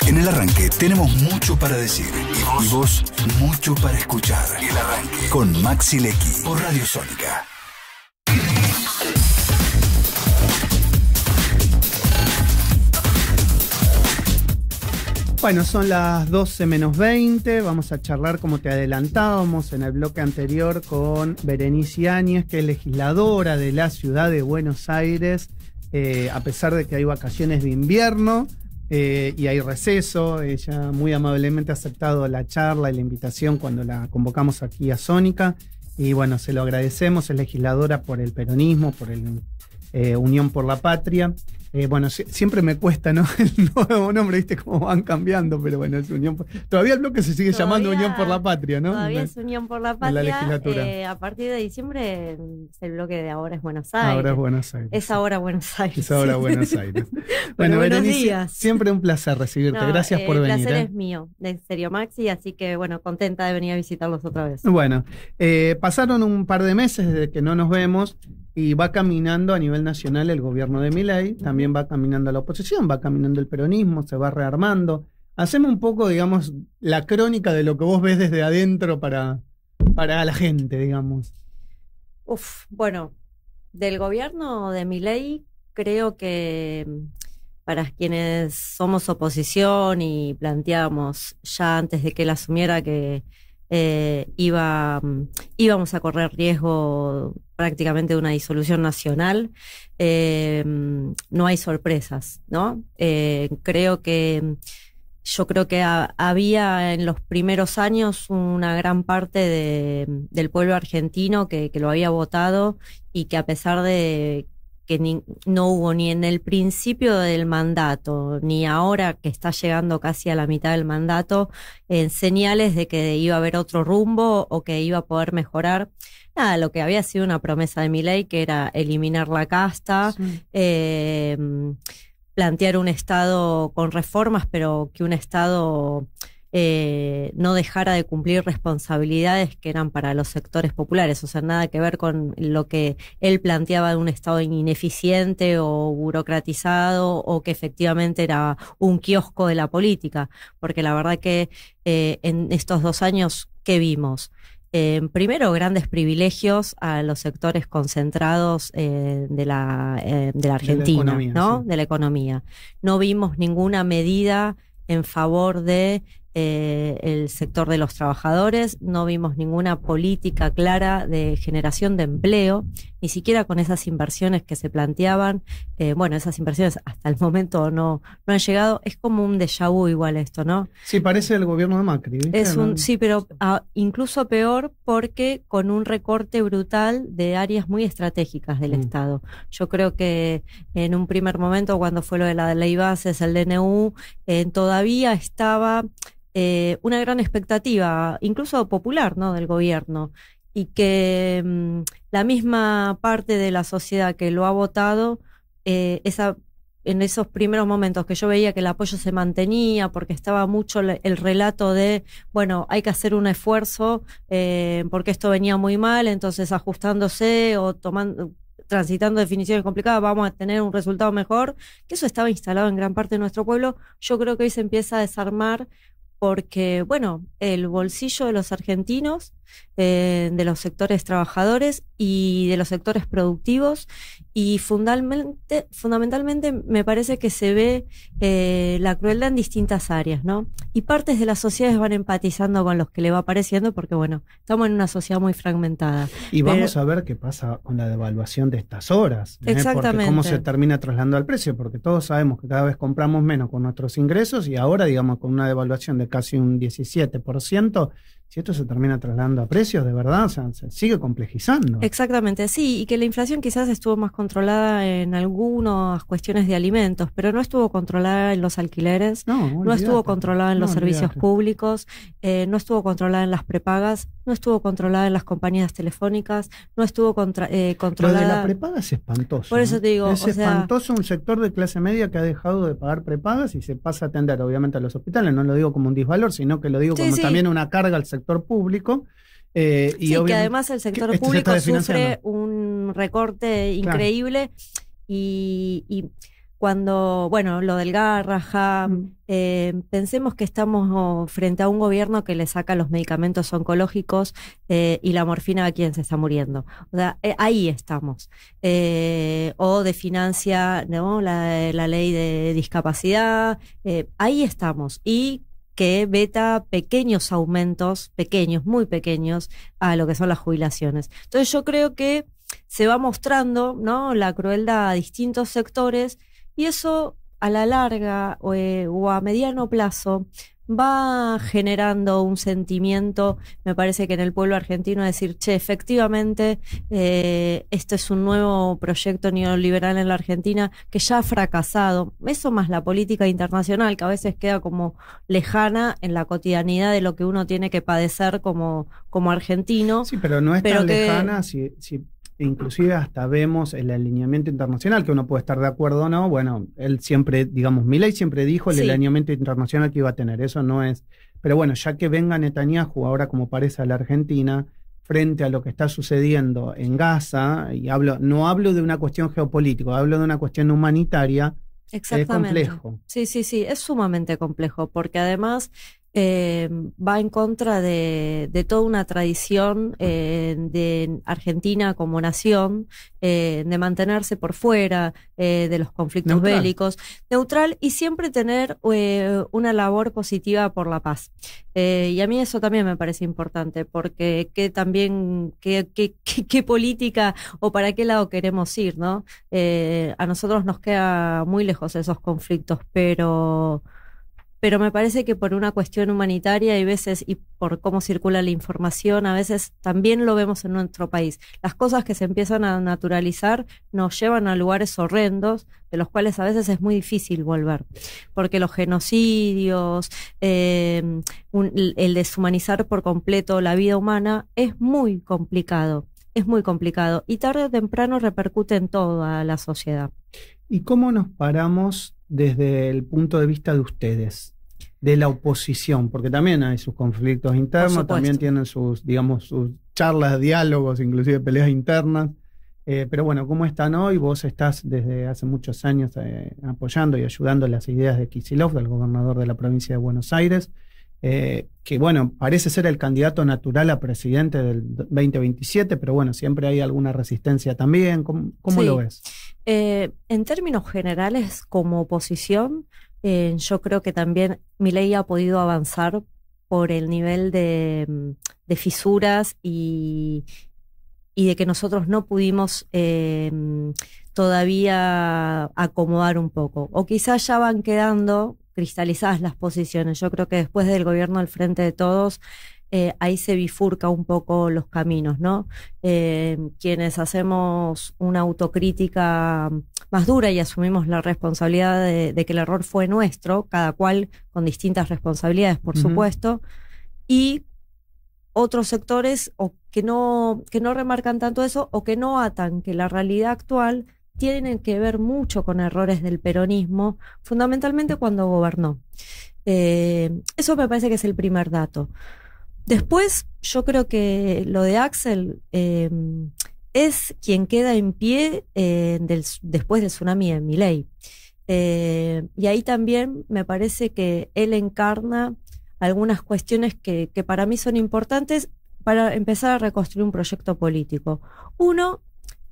En el arranque tenemos mucho para decir y vos mucho para escuchar. El arranque con Maxi Lecky por Radio Sónica. Bueno, son las 12 menos 20, vamos a charlar como te adelantábamos en el bloque anterior con Berenice Áñez, que es legisladora de la ciudad de Buenos Aires, a pesar de que hay vacaciones de invierno y hay receso. Ella muy amablemente ha aceptado la charla y la invitación cuando la convocamos aquí a Sónica, y bueno, se lo agradecemos. Es legisladora por el peronismo, por el Unión por la Patria. Bueno, siempre me cuesta, ¿no? El nuevo nombre, ¿viste cómo van cambiando? Pero bueno, es Unión por... Todavía el bloque se sigue llamando Unión por la Patria, ¿no? Todavía es Unión por la Patria. En la legislatura. A partir de diciembre, el bloque de Ahora es Buenos Aires. Ahora es Buenos Aires. Es Ahora Buenos Aires. Es Ahora Buenos Aires. Bueno, buenos Berenice, días. Siempre un placer recibirte. Gracias por venir. El placer es mío, de serio, Maxi, así que bueno, contenta de venir a visitarlos otra vez. Bueno, pasaron un par de meses desde que no nos vemos. Y va caminando a nivel nacional el gobierno de Milei, también va caminando la oposición, va caminando el peronismo, se va rearmando. Haceme un poco, digamos, la crónica de lo que vos ves desde adentro para la gente, digamos. Bueno, del gobierno de Milei, creo que para quienes somos oposición y planteamos ya antes de que él asumiera que íbamos a correr riesgo prácticamente de una disolución nacional, no hay sorpresas, ¿no? Yo creo que había en los primeros años una gran parte del pueblo argentino que lo había votado, y que a pesar de que no hubo ni en el principio del mandato, ni ahora que está llegando casi a la mitad del mandato, señales de que iba a haber otro rumbo o que iba a poder mejorar. Nada, lo que había sido una promesa de Milei, que era eliminar la casta, sí. Plantear un Estado con reformas, pero que un Estado no dejara de cumplir responsabilidades que eran para los sectores populares. O sea, nada que ver con lo que él planteaba de un Estado ineficiente o burocratizado, o que efectivamente era un kiosco de la política. Porque la verdad que en estos 2 años, ¿qué vimos? Primero, grandes privilegios a los sectores concentrados de la Argentina, economía, ¿no? Sí. De la economía. No vimos ninguna medida en favor de el sector de los trabajadores, no vimos ninguna política clara de generación de empleo, ni siquiera con esas inversiones que se planteaban. Esas inversiones hasta el momento no han llegado. Es como un déjà vu igual esto, ¿no? Sí, parece el gobierno de Macri, ¿viste? Sí, pero incluso peor, porque con un recorte brutal de áreas muy estratégicas del Estado. Yo creo que en un primer momento, cuando fue lo de la ley bases, el DNU, todavía estaba una gran expectativa, incluso popular, ¿no?, del gobierno, y que la misma parte de la sociedad que lo ha votado, en esos primeros momentos que yo veía que el apoyo se mantenía, porque estaba mucho el relato de, bueno, hay que hacer un esfuerzo porque esto venía muy mal, entonces ajustándose o transitando definiciones complicadas vamos a tener un resultado mejor, que eso estaba instalado en gran parte de nuestro pueblo. Yo creo que hoy se empieza a desarmar, porque, bueno, el bolsillo de los argentinos, de los sectores trabajadores y de los sectores productivos, y fundamentalmente me parece que se ve la crueldad en distintas áreas, ¿no? Y partes de las sociedades van empatizando con los que le va apareciendo, porque, bueno, estamos en una sociedad muy fragmentada. Y vamos a ver qué pasa con la devaluación de estas horas. Exactamente. Porque cómo se termina trasladando al precio, porque todos sabemos que cada vez compramos menos con nuestros ingresos, y ahora, digamos, con una devaluación de casi un 17%, si esto se termina trasladando a precios, de verdad, o sea, se sigue complejizando. Exactamente, sí, y que la inflación quizás estuvo más controlada en algunas cuestiones de alimentos, pero no estuvo controlada en los alquileres, no estuvo controlada en los servicios públicos, no estuvo controlada en las prepagas, no estuvo controlada en las compañías telefónicas, no estuvo controlada... Lo de la prepaga es espantoso. Por eso te digo, es espantoso un sector de clase media que ha dejado de pagar prepagas y se pasa a atender, obviamente, a los hospitales. No lo digo como un disvalor, sino que lo digo como también una carga al sector público. Y que además el sector público sufre un recorte increíble, claro. Y cuando, bueno, lo del Garraha, pensemos que estamos frente a un gobierno que le saca los medicamentos oncológicos y la morfina a quien se está muriendo. O sea, ahí estamos. O de financia, ¿no? la ley de discapacidad, ahí estamos. Y que veta pequeños aumentos, pequeños, muy pequeños, a lo que son las jubilaciones. Entonces yo creo que se va mostrando, ¿no?, la crueldad a distintos sectores, y eso a la larga o a mediano plazo va generando un sentimiento, me parece que en el pueblo argentino, de decir, che, efectivamente, este es un nuevo proyecto neoliberal en la Argentina que ya ha fracasado. Eso más la política internacional, que a veces queda como lejana en la cotidianidad de lo que uno tiene que padecer como argentino. Sí, pero no es tan lejana si inclusive hasta vemos el alineamiento internacional, que uno puede estar de acuerdo o no. Bueno, él siempre, digamos, Milei siempre dijo el alineamiento internacional que iba a tener, eso no es. Pero bueno, ya que venga Netanyahu ahora, como parece, a la Argentina, frente a lo que está sucediendo en Gaza, y no hablo de una cuestión geopolítica, hablo de una cuestión humanitaria. Exactamente. Es complejo. Sí, es sumamente complejo, porque además va en contra de toda una tradición de Argentina como nación, de mantenerse por fuera de los conflictos bélicos, neutral, y siempre tener una labor positiva por la paz. Y a mí eso también me parece importante, porque qué política o para qué lado queremos ir, ¿no? A nosotros nos queda muy lejos esos conflictos, pero me parece que por una cuestión humanitaria, y veces, y por cómo circula la información, a veces también lo vemos en nuestro país. Las cosas que se empiezan a naturalizar nos llevan a lugares horrendos, de los cuales a veces es muy difícil volver, porque los genocidios, el deshumanizar por completo la vida humana es muy complicado, y tarde o temprano repercute en toda la sociedad. ¿Y cómo nos paramos desde el punto de vista de ustedes, de la oposición? Porque también hay sus conflictos internos, también tienen sus, digamos, sus charlas, diálogos, inclusive peleas internas. Pero bueno, ¿cómo están hoy? Vos estás desde hace muchos años apoyando y ayudando las ideas de Kicillof, del gobernador de la provincia de Buenos Aires, que bueno, parece ser el candidato natural a presidente del 2027, pero bueno, siempre hay alguna resistencia también. ¿Cómo lo ves? En términos generales, como oposición, yo creo que también Milei ha podido avanzar por el nivel de fisuras y de que nosotros no pudimos todavía acomodar un poco. O quizás ya van quedando cristalizadas las posiciones. Yo creo que después del gobierno del Frente de Todos, ahí se bifurca un poco los caminos, ¿no? Quienes hacemos una autocrítica más dura y asumimos la responsabilidad de que el error fue nuestro, cada cual con distintas responsabilidades, por supuesto, y otros sectores que no remarcan tanto eso, o que no atan que la realidad actual tiene que ver mucho con errores del peronismo, fundamentalmente cuando gobernó. Eso me parece que es el primer dato. Después, yo creo que lo de Axel es quien queda en pie después del tsunami de Milei. Y ahí también me parece que él encarna algunas cuestiones que para mí son importantes para empezar a reconstruir un proyecto político. Uno,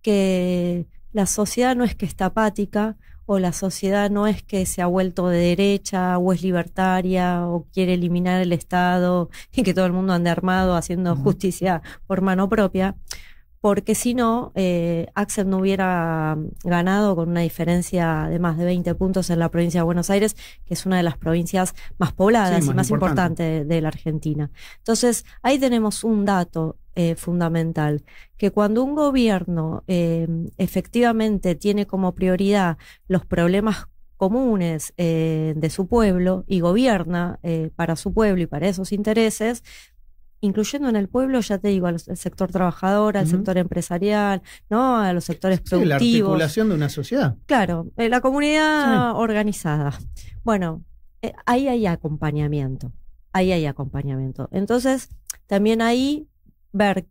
que la sociedad no es que está apática, o la sociedad no es que se ha vuelto de derecha o es libertaria o quiere eliminar el Estado y que todo el mundo ande armado haciendo justicia por mano propia, porque si no, Axel no hubiera ganado con una diferencia de más de 20 puntos en la provincia de Buenos Aires, que es una de las provincias más pobladas y más importantes de la Argentina. Entonces, ahí tenemos un dato fundamental, que cuando un gobierno efectivamente tiene como prioridad los problemas comunes de su pueblo y gobierna para su pueblo y para esos intereses, incluyendo en el pueblo, ya te digo, al sector trabajador, al sector empresarial, ¿no? A los sectores productivos. La articulación de una sociedad. Claro, la comunidad organizada. Bueno, ahí hay acompañamiento. Entonces, también ahí ver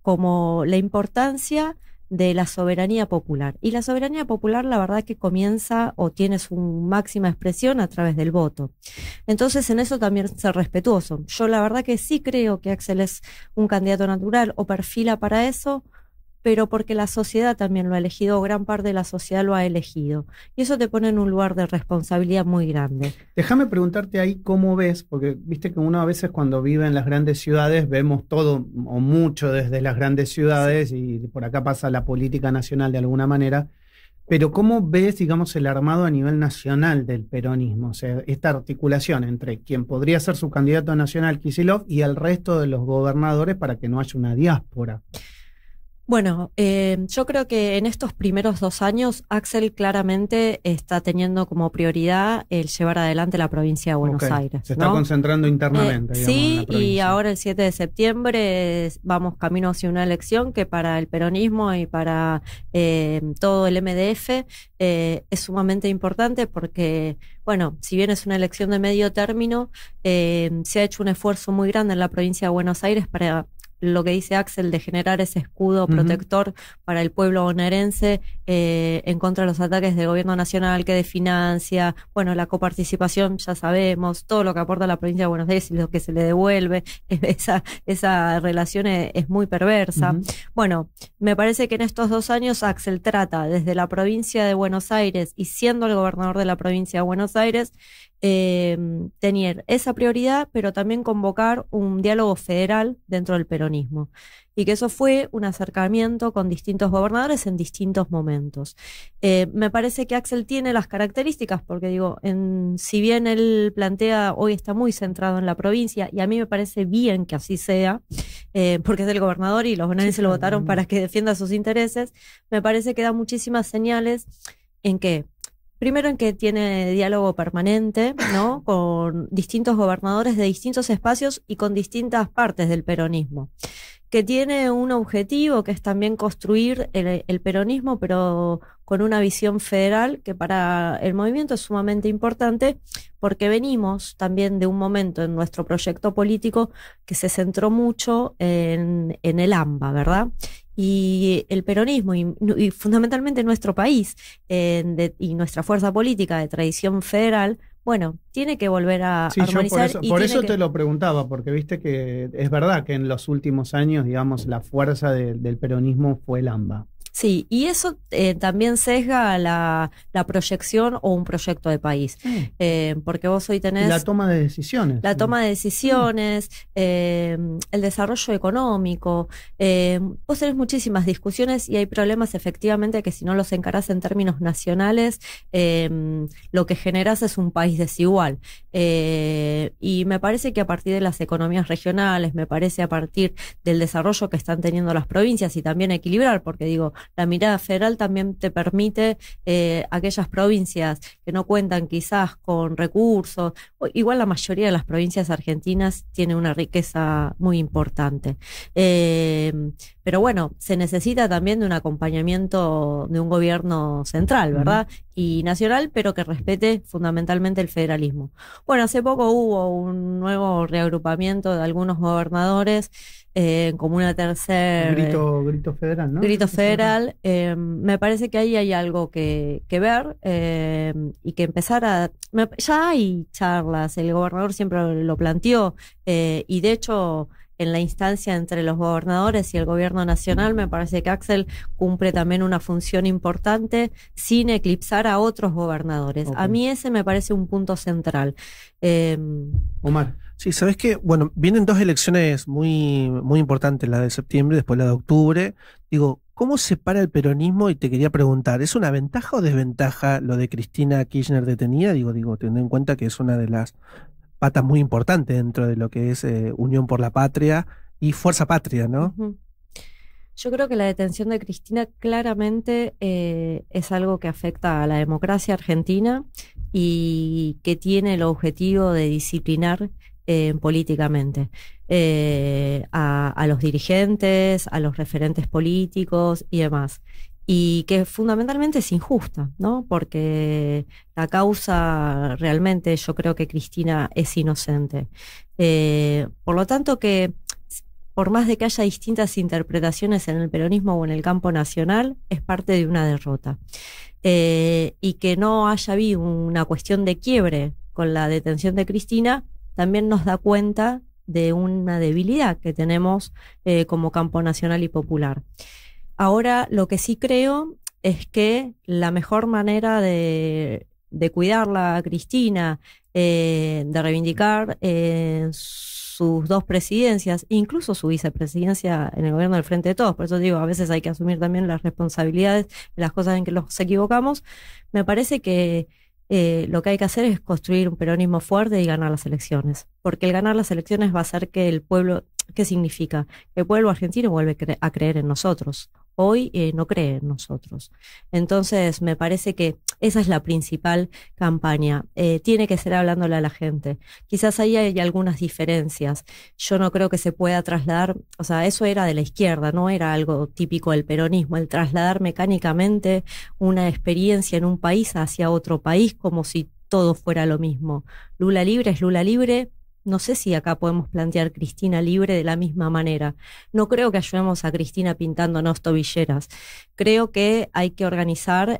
como la importancia de la soberanía popular. Y la soberanía popular, la verdad que comienza o tiene su máxima expresión a través del voto. Entonces, en eso también ser respetuoso. Yo la verdad que sí creo que Axel es un candidato natural o perfila para eso, pero porque la sociedad también lo ha elegido, o gran parte de la sociedad lo ha elegido. Y eso te pone en un lugar de responsabilidad muy grande. Déjame preguntarte ahí cómo ves, porque viste que uno a veces cuando vive en las grandes ciudades vemos todo o mucho desde las grandes ciudades y por acá pasa la política nacional de alguna manera, pero ¿cómo ves, digamos, el armado a nivel nacional del peronismo? O sea, esta articulación entre quien podría ser su candidato nacional, Kicillof, y el resto de los gobernadores para que no haya una diáspora. Bueno, yo creo que en estos primeros 2 años Axel claramente está teniendo como prioridad el llevar adelante la provincia de Buenos Aires. Se está concentrando internamente. Digamos, sí, en la provincia. Y ahora el 7 de septiembre vamos camino hacia una elección que para el peronismo y para todo el MDF es sumamente importante porque, bueno, si bien es una elección de medio término, se ha hecho un esfuerzo muy grande en la provincia de Buenos Aires para lo que dice Axel de generar ese escudo protector para el pueblo bonaerense en contra de los ataques del gobierno nacional que desfinancia, bueno, la coparticipación ya sabemos, todo lo que aporta la provincia de Buenos Aires y lo que se le devuelve, esa relación es muy perversa. Bueno, me parece que en estos 2 años Axel trata desde la provincia de Buenos Aires y siendo el gobernador de la provincia de Buenos Aires, tener esa prioridad, pero también convocar un diálogo federal dentro del peronismo. Y que eso fue un acercamiento con distintos gobernadores en distintos momentos. Me parece que Axel tiene las características, porque digo, si bien él plantea, hoy está muy centrado en la provincia, y a mí me parece bien que así sea, porque es el gobernador y los bonaerenses lo votaron para que defienda sus intereses, me parece que da muchísimas señales en que primero en que tiene diálogo permanente, ¿no? Con distintos gobernadores de distintos espacios y con distintas partes del peronismo. Que tiene un objetivo que es también construir el peronismo, pero con una visión federal que para el movimiento es sumamente importante porque venimos también de un momento en nuestro proyecto político que se centró mucho en el AMBA, ¿verdad? Y el peronismo y fundamentalmente nuestro país y nuestra fuerza política de tradición federal, bueno, tiene que volver a armonizar. Por eso te lo preguntaba, porque viste que es verdad que en los últimos años, digamos, la fuerza del peronismo fue el AMBA. Sí, y eso también sesga la proyección o un proyecto de país. Porque vos hoy tenés... La toma de decisiones. La toma de decisiones, el desarrollo económico. Vos tenés muchísimas discusiones y hay problemas efectivamente que si no los encarás en términos nacionales, lo que generás es un país desigual. Y me parece que a partir de las economías regionales, me parece a partir del desarrollo que están teniendo las provincias y también equilibrar, porque digo, la mirada federal también te permite aquellas provincias que no cuentan quizás con recursos, igual la mayoría de las provincias argentinas tiene una riqueza muy importante. Pero bueno, se necesita también de un acompañamiento de un gobierno central, ¿verdad? Y nacional, pero que respete fundamentalmente el federalismo. Bueno, hace poco hubo un nuevo reagrupamiento de algunos gobernadores como una tercera... Grito federal, ¿no? Grito federal. Me parece que ahí hay algo que ver y que empezar a... Ya hay charlas, el gobernador siempre lo planteó y de hecho... En la instancia entre los gobernadores y el gobierno nacional, me parece que Axel cumple también una función importante sin eclipsar a otros gobernadores. A mí ese me parece un punto central. Omar. Sí, ¿sabes qué? Bueno, vienen 2 elecciones muy, muy importantes, la de septiembre y después la de octubre. Digo, ¿cómo se para el peronismo? Y te quería preguntar, ¿es una ventaja o desventaja lo de Cristina Kirchner detenida? Digo, teniendo en cuenta que es una de las patas muy importante dentro de lo que es Unión por la Patria y Fuerza Patria, ¿no? Yo creo que la detención de Cristina claramente es algo que afecta a la democracia argentina y que tiene el objetivo de disciplinar políticamente a los dirigentes, a los referentes políticos y demás. Y que fundamentalmente es injusta, ¿no? Porque la causa realmente yo creo que Cristina es inocente. Por lo tanto por más de que haya distintas interpretaciones en el peronismo o en el campo nacional, es parte de una derrota. Y que no haya habido una cuestión de quiebre con la detención de Cristina, también nos da cuenta de una debilidad que tenemos como campo nacional y popular. Ahora, lo que sí creo es que la mejor manera de cuidarla a Cristina, de reivindicar sus dos presidencias, incluso su vicepresidencia en el gobierno del Frente de Todos, por eso digo, a veces hay que asumir también las responsabilidades de las cosas en que nos equivocamos. Me parece que lo que hay que hacer es construir un peronismo fuerte y ganar las elecciones, porque el ganar las elecciones va a hacer que el pueblo, ¿qué significa? Que el pueblo argentino vuelve a creer en nosotros. Hoy no cree en nosotros. Entonces, me parece que esa es la principal campaña. Tiene que ser hablándole a la gente. Quizás ahí hay algunas diferencias. Yo no creo que se pueda trasladar, o sea, eso era de la izquierda, no era algo típico del peronismo, el trasladar mecánicamente una experiencia en un país hacia otro país como si todo fuera lo mismo. Lula libre es Lula libre. No sé si acá podemos plantear Cristina libre de la misma manera. No creo que ayudemos a Cristina pintándonos tobilleras. Creo que hay que organizar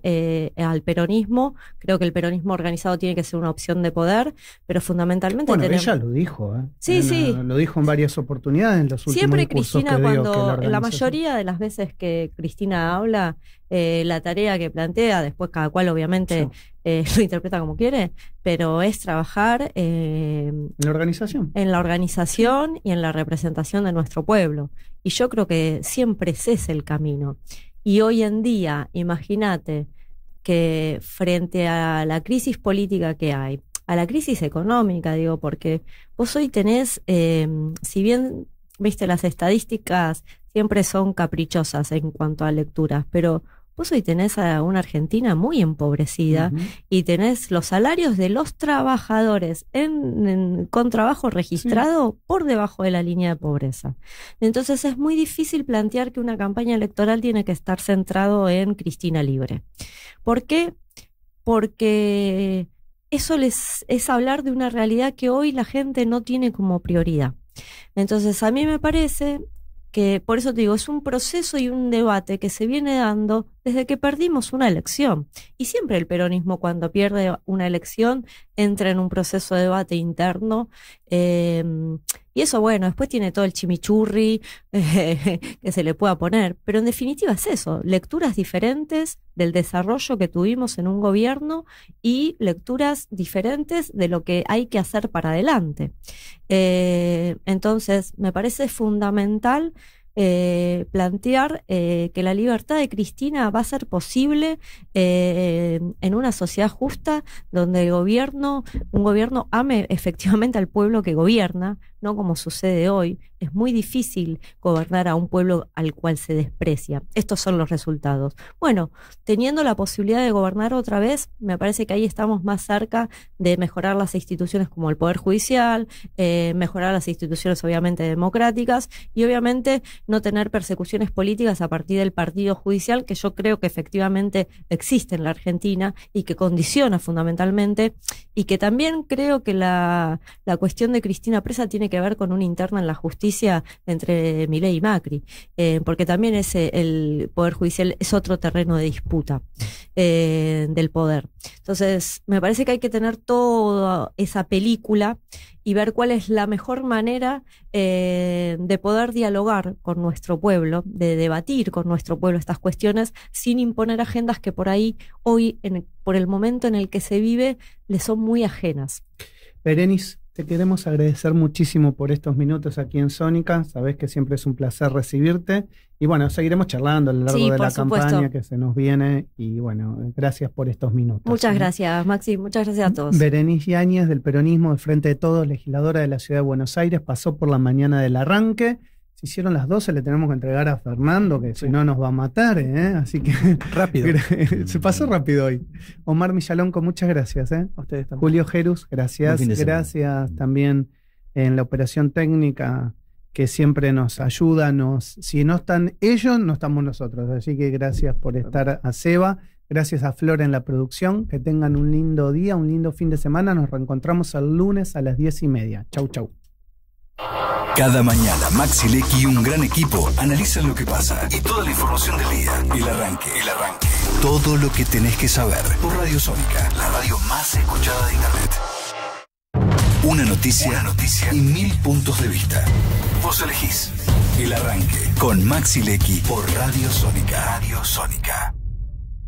al peronismo. Creo que el peronismo organizado tiene que ser una opción de poder, pero fundamentalmente ella lo dijo, Sí, sí. Lo dijo en varias oportunidades en los últimos siempre cursos Cristina, que dio, cuando en la mayoría de las veces que Cristina habla, la tarea que plantea, después cada cual obviamente lo interpreta como quiere, pero es trabajar en la organización. En la organización y en la representación de nuestro pueblo. Y yo creo que siempre ese es el camino. Y hoy en día, imagínate que frente a la crisis política que hay, a la crisis económica, digo, porque vos hoy tenés, si bien, viste, las estadísticas siempre son caprichosas en cuanto a lecturas, pero vos hoy tenés a una Argentina muy empobrecida y tenés los salarios de los trabajadores con trabajo registrado por debajo de la línea de pobreza. Entonces es muy difícil plantear que una campaña electoral tiene que estar centrado en Cristina libre. ¿Por qué? Porque eso es hablar de una realidad que hoy la gente no tiene como prioridad. Entonces a mí me parece que, por eso te digo, es un proceso y un debate que se viene dando desde que perdimos una elección. Y siempre el peronismo, cuando pierde una elección, entra en un proceso de debate interno. Y eso, bueno, después tiene todo el chimichurri que se le pueda poner. Pero en definitiva es eso, lecturas diferentes del desarrollo que tuvimos en un gobierno y lecturas diferentes de lo que hay que hacer para adelante. Entonces, me parece fundamental plantear que la libertad de Cristina va a ser posible en una sociedad justa donde un gobierno ame efectivamente al pueblo que gobierna, no como sucede hoy. Es muy difícil gobernar a un pueblo al cual se desprecia. Estos son los resultados. Bueno, teniendo la posibilidad de gobernar otra vez, me parece que ahí estamos más cerca de mejorar las instituciones como el Poder Judicial, mejorar las instituciones obviamente democráticas y obviamente no tener persecuciones políticas a partir del partido judicial, que yo creo que efectivamente existe en la Argentina y que condiciona fundamentalmente, y que también creo que la cuestión de Cristina presa tiene que ver con una interna en la justicia entre Milei y Macri, porque también el Poder Judicial es otro terreno de disputa del poder. Entonces, me parece que hay que tener toda esa película y ver cuál es la mejor manera de poder dialogar con nuestro pueblo, de debatir con nuestro pueblo estas cuestiones sin imponer agendas que por ahí hoy, por el momento en el que se vive, le son muy ajenas. Berenice, te queremos agradecer muchísimo por estos minutos aquí en Sónica. Sabés que siempre es un placer recibirte. Y bueno, seguiremos charlando a lo largo de la campaña que se nos viene. Y bueno, gracias por estos minutos. Muchas gracias, Maxi. Muchas gracias a todos. Berenice Yáñez, del peronismo del Frente de Todos, legisladora de la Ciudad de Buenos Aires, pasó por la mañana del arranque. Se hicieron las 12, le tenemos que entregar a Fernando, que si no nos va a matar, Así que rápido. Se pasó rápido hoy. Omar Millalonco, muchas gracias, A ustedes también. Julio Gerus, gracias. Gracias también en la operación técnica, que siempre nos ayuda. Si no están ellos, no estamos nosotros. Así que gracias por estar, a Seba. Gracias a Flor en la producción. Que tengan un lindo día, un lindo fin de semana. Nos reencontramos el lunes a las 10:30. Chau, chau. Cada mañana, Maxi Lecky y un gran equipo analizan lo que pasa y toda la información del día. El arranque. Todo lo que tenés que saber por Radio Sónica, la radio más escuchada de Internet. Una noticia y 1000 puntos de vista. Vos elegís El Arranque con Maxi Lecky por Radio Sónica. Radio Sónica.